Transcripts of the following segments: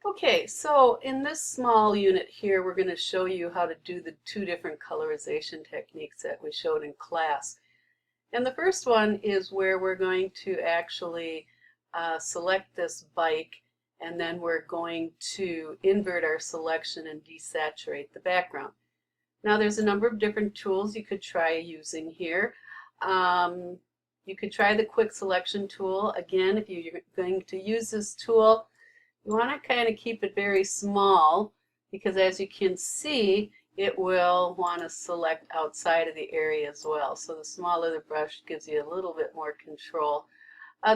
Okay, so in this small unit here, we're going to show you how to do the two different colorization techniques that we showed in class. And the first one is where we're going to actually select this bike, and then we're going to invert our selection and desaturate the background. Now there's a number of different tools you could try using here. You could try the quick selection tool. Again, if you're going to use this tool, you want to kind of keep it very small, because as you can see, it will want to select outside of the area as well. So the smaller the brush gives you a little bit more control.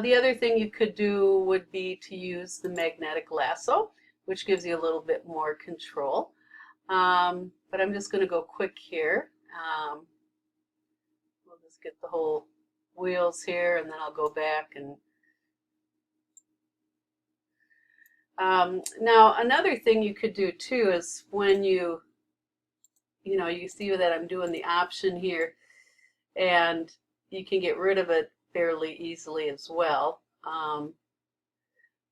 The other thing you could do would be to use the magnetic lasso, which gives you a little bit more control. But I'm just going to go quick here. We'll just get the whole wheels here, and then I'll go back and now another thing you could do too is when you see that I'm doing the option here, and you can get rid of it fairly easily as well.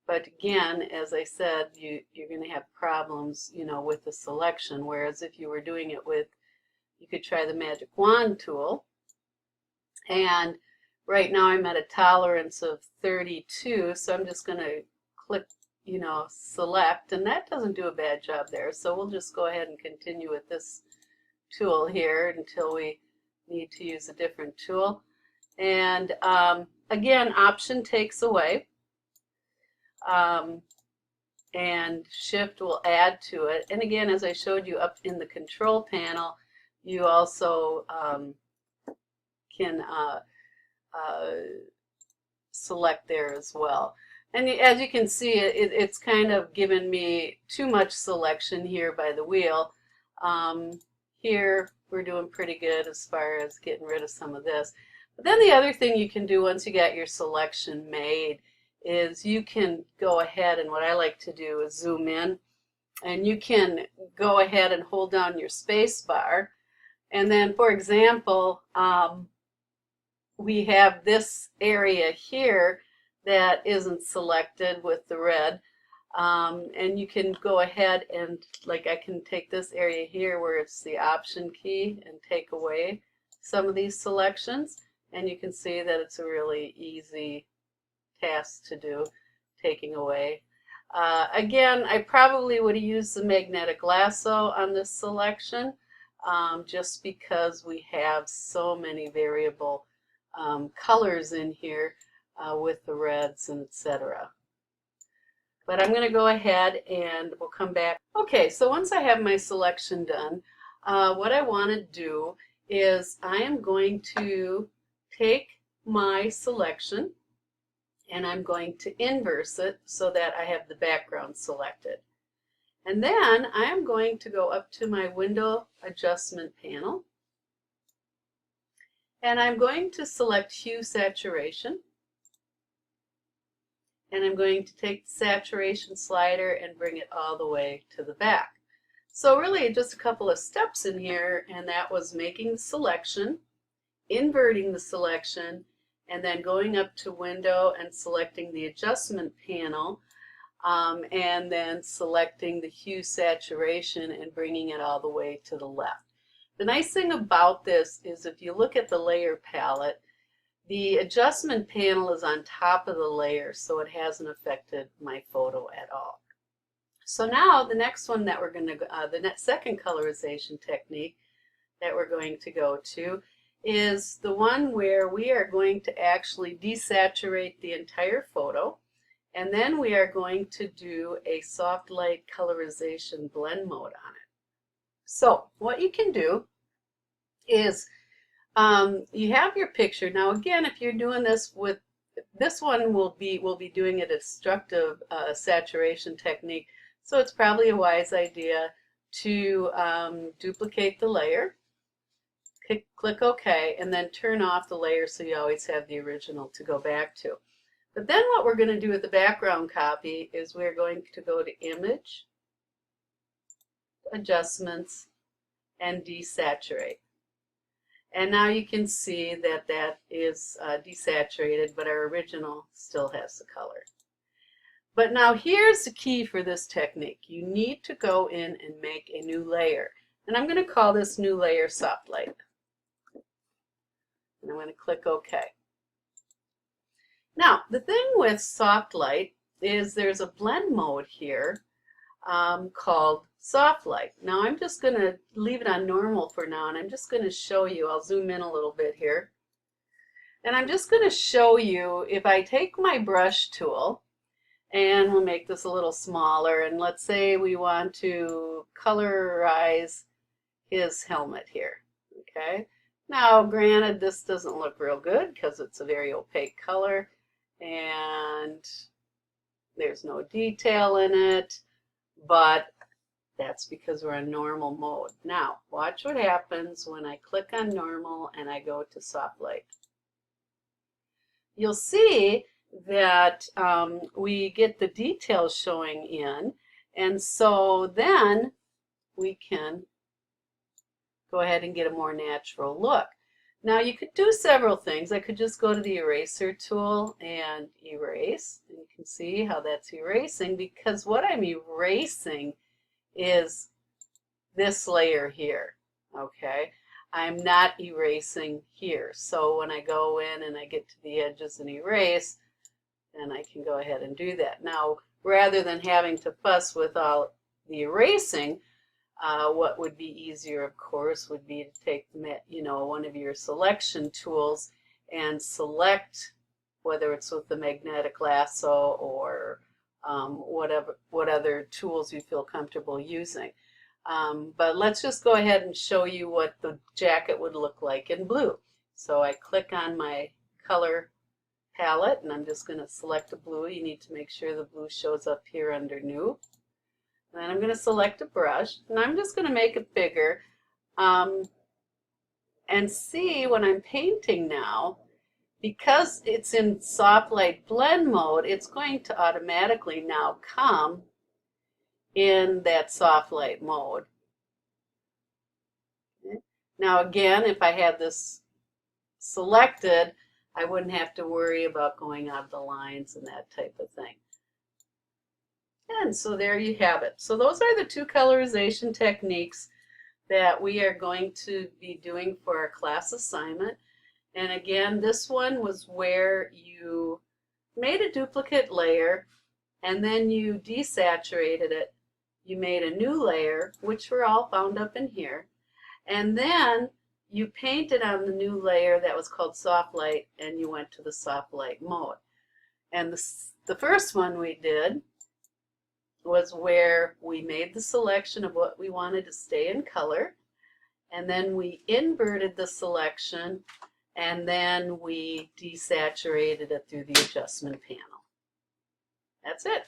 But again, as I said, you're going to have problems, with the selection. Whereas if you were doing it with, you could try the magic wand tool. And right now I'm at a tolerance of 32, so I'm just going to click, select, and that doesn't do a bad job there. So we'll just go ahead and continue with this tool here until we need to use a different tool. And again, option takes away, and shift will add to it. And again, as I showed you up in the control panel, you also can select there as well. And as you can see, it's kind of given me too much selection here by the wheel. Here we're doing pretty good as far as getting rid of some of this. But then the other thing you can do once you got your selection made is you can go ahead, and what I like to do is zoom in, and you can go ahead and hold down your space bar. And then, for example, we have this area here that isn't selected with the red, and you can go ahead and, like, I can take this area here where it's the option key and take away some of these selections, and you can see that it's a really easy task to do, taking away. Again, I probably would have used the magnetic lasso on this selection, just because we have so many variable colors in here with the reds and etc. But I'm going to go ahead and we'll come back. Okay, so once I have my selection done, what I want to do is I am going to take my selection and I'm going to inverse it so that I have the background selected. And then I am going to go up to my window adjustment panel, and I'm going to select hue saturation. And I'm going to take the saturation slider and bring it all the way to the back. So really just a couple of steps in here, and that was making the selection, inverting the selection, and then going up to window and selecting the adjustment panel, and then selecting the hue saturation and bringing it all the way to the left. The nice thing about this is if you look at the layer palette, the adjustment panel is on top of the layer, so it hasn't affected my photo at all. So now the next one that we're going to, the second colorization technique that we're going to go to is the one where we are going to actually desaturate the entire photo, and then we are going to do a soft light colorization blend mode on it. So what you can do is you have your picture. Now again, if you're doing this with this one, we'll be doing a destructive saturation technique, so it's probably a wise idea to duplicate the layer, click OK, and then turn off the layer so you always have the original to go back to. But then what we're going to do with the background copy is we're going to go to Image, Adjustments, and Desaturate. And now you can see that that is desaturated, but our original still has the color. But now here's the key for this technique. You need to go in and make a new layer. And I'm going to call this new layer Soft Light. And I'm going to click OK. Now, the thing with Soft Light is there's a blend mode here called Soft Light. Now, I'm just going to leave it on normal for now, and I'm just going to show you. I'll zoom in a little bit here. And I'm just going to show you if I take my brush tool, and we'll make this a little smaller, and let's say we want to colorize his helmet here. Okay. Now, granted, this doesn't look real good because it's a very opaque color, and there's no detail in it, but that's because we're in normal mode. Now, watch what happens when I click on normal and I go to Soft Light. You'll see that we get the details showing in, and so then we can go ahead and get a more natural look. Now you could do several things. I could just go to the eraser tool and erase, and you can see how that's erasing, because what I'm erasing is this layer here. Okay, I'm not erasing here. So when I go in and I get to the edges and erase, then I can go ahead and do that. Now, rather than having to fuss with all the erasing, what would be easier, of course, would be to take, one of your selection tools and select, whether it's with the magnetic lasso or what other tools you feel comfortable using. But let's just go ahead and show you what the jacket would look like in blue. So I click on my color palette, and I'm just going to select a blue. You need to make sure the blue shows up here under New. Then I'm going to select a brush, and I'm just going to make it bigger, and see when I'm painting now, because it's in Soft Light blend mode, it's going to automatically now come in that Soft Light mode. Okay. Now again, if I had this selected, I wouldn't have to worry about going out of the lines and that type of thing. And so there you have it. So those are the two colorization techniques that we are going to be doing for our class assignment. And again, this one was where you made a duplicate layer and then you desaturated it. You made a new layer, which were all found up in here. And then you painted on the new layer that was called Soft Light, and you went to the Soft Light mode. And the first one we did was where we made the selection of what we wanted to stay in color, and then we inverted the selection, and then we desaturated it through the adjustment panel. That's it.